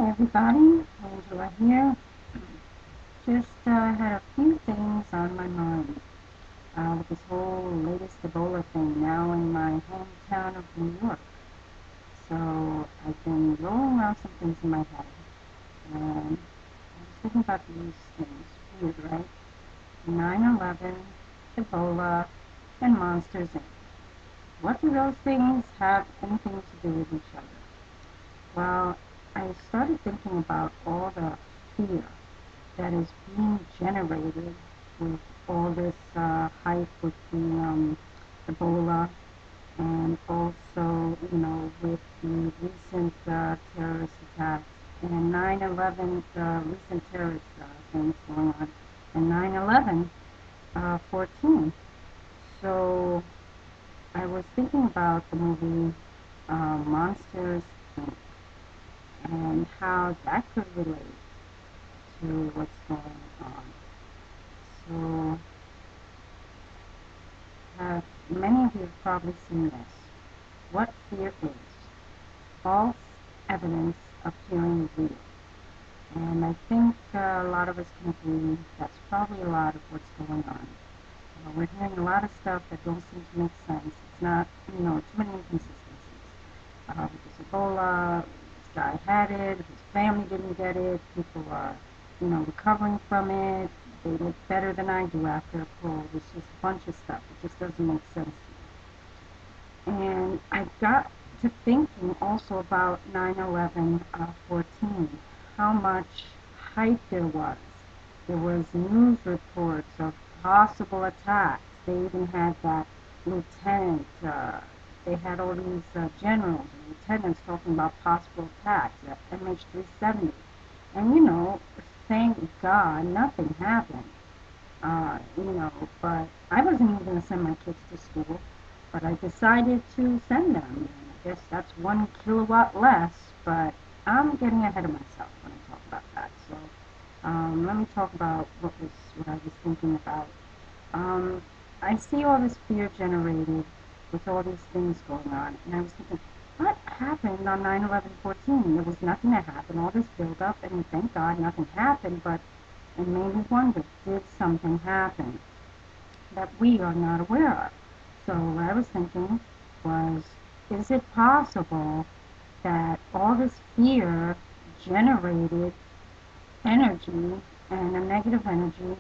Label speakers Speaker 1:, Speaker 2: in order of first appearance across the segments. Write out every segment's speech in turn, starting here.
Speaker 1: everybody, Angela here. Just had a few things on my mind with this whole latest Ebola thing now in my hometown of New York. So I've been rolling around some things in my head, and I was thinking about these things. Weird, right? 9/11, Ebola, and Monsters Inc. What do those things have anything to do with each other? Well, I started thinking about all the fear that is being generated with all this hype with the Ebola, and also, with the recent terrorist attacks and 9/11, the recent terrorist things going on, and 9/11 14. So I was thinking about the movie Monsters Inc. and how that could relate to what's going on. So, many of you have probably seen this. What fear is? False evidence appearing real. And I think a lot of us can agree that's probably a lot of what's going on. We're hearing a lot of stuff that don't seem to make sense. It's not, too many inconsistencies. With this Ebola, this guy had it, his family didn't get it, people are, recovering from it, they look better than I do after a cold. It's just a bunch of stuff. It just doesn't make sense to me. And I got to thinking also about 9/11 14, how much hype there was. There was news reports of possible attacks. They even had that lieutenant, they had all these generals and lieutenants talking about possible attacks at MH370. And, thank God nothing happened. But I wasn't even going to send my kids to school, but I decided to send them. And I guess that's 1 kilowatt less, but I'm getting ahead of myself when I talk about that. So let me talk about what I was thinking about. I see all this fear generated with all these things going on, and I was thinking, what happened on 9/11/14? There was nothing that happened, all this build-up, and thank God nothing happened, but it made me wonder, did something happen that we are not aware of? So what I was thinking was, is it possible that all this fear generated energy and a negative energy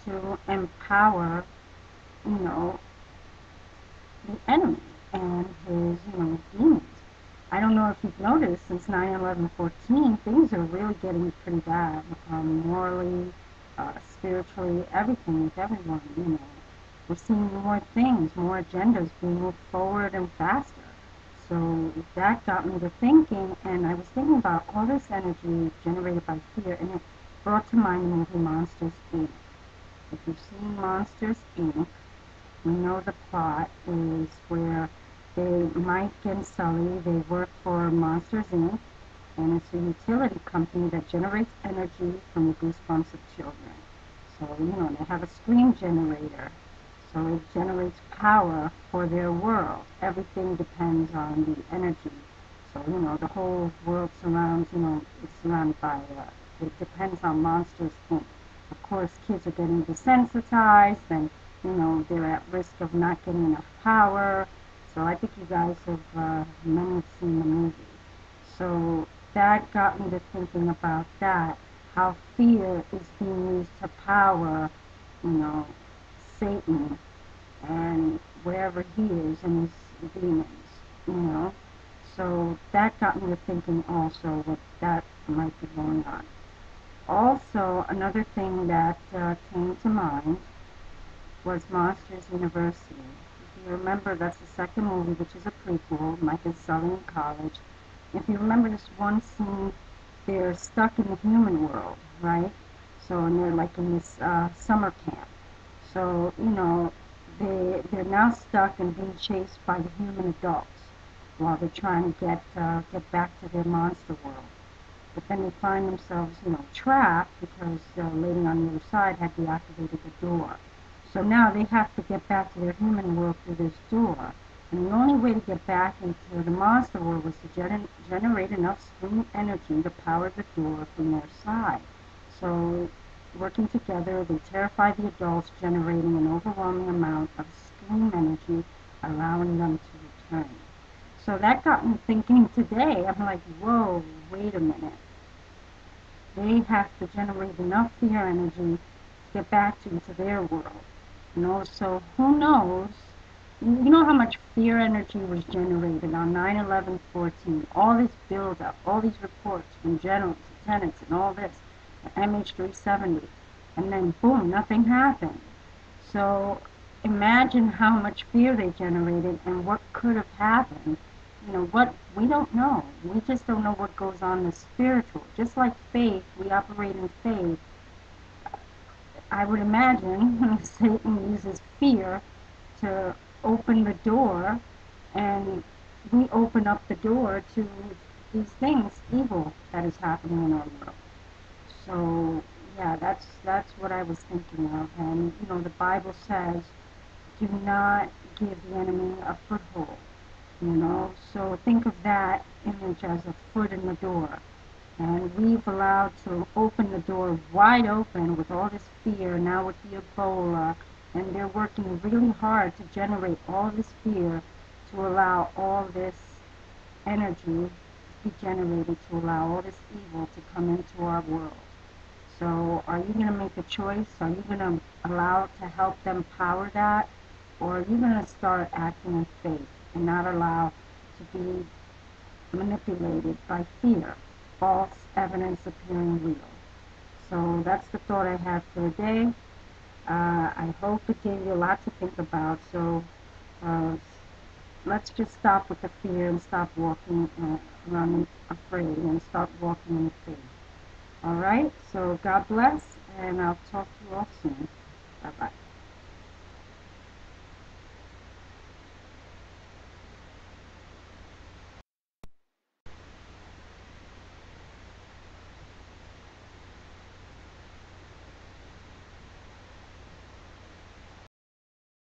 Speaker 1: to empower, the enemy and his, demons? I don't know if you've noticed, since 9/11/14, things are really getting pretty bad, morally, spiritually, everything with everyone. We're seeing more things, more agendas being moved forward and faster. So that got me to thinking, and I was thinking about all this energy generated by fear, and it brought to mind the movie Monsters Inc. If you've seen Monsters Inc., you know the plot is where Mike and Sully, they work for Monsters Inc., and it's a utility company that generates energy from the goosebumps of children. So, they have a scream generator, so it generates power for their world. Everything depends on the energy. So, the whole world surrounds, it's surrounded by, it depends on Monsters Inc. Of course, kids are getting desensitized, and, they're at risk of not getting enough power. So I think you guys have, many have seen the movie. So that got me to thinking about that, how fear is being used to power, Satan and wherever he is and his demons. So that got me to thinking also what that might be going on. Also, another thing that came to mind was Monsters University. If you remember, that's the second movie, which is a prequel. Mike and Sully in college. If you remember this one scene, they're stuck in the human world, right? So, and they're like in this summer camp. So, they're now stuck and being chased by the human adults while they're trying to get back to their monster world. But then they find themselves, trapped because the lady on the other side had deactivated the door. So now they have to get back to their human world through this door. And the only way to get back into the monster world was to generate enough screen energy to power the door from their side. So, working together, they terrify the adults, generating an overwhelming amount of screen energy, allowing them to return. So that got me thinking today. I'm like, whoa, wait a minute. They have to generate enough fear energy to get back into their world. So who knows? You know how much fear energy was generated on 9/11/14? All this buildup, all these reports from generals, lieutenants, and all this, MH370, and then boom, nothing happened. So imagine how much fear they generated and what could have happened. What we don't know. We just don't know what goes on in the spiritual. Just like faith, we operate in faith. I would imagine Satan uses fear to open the door, and we open up the door to these things, evil that is happening in our world. So yeah, that's what I was thinking of. And the Bible says, do not give the enemy a foothold. So think of that image as a foot in the door. And we've allowed to open the door wide open with all this fear, now with the Ebola, and they're working really hard to generate all this fear to allow all this energy to be generated, to allow all this evil to come into our world. So are you going to make a choice? Are you going to allow to help them power that? Or are you going to start acting in faith and not allow to be manipulated by fear, false evidence appearing real? So that's the thought I have for today. I hope it gave you a lot to think about. So let's just stop with the fear and stop walking around afraid and start walking in faith. All right? So God bless, and I'll talk to you all soon. Bye-bye.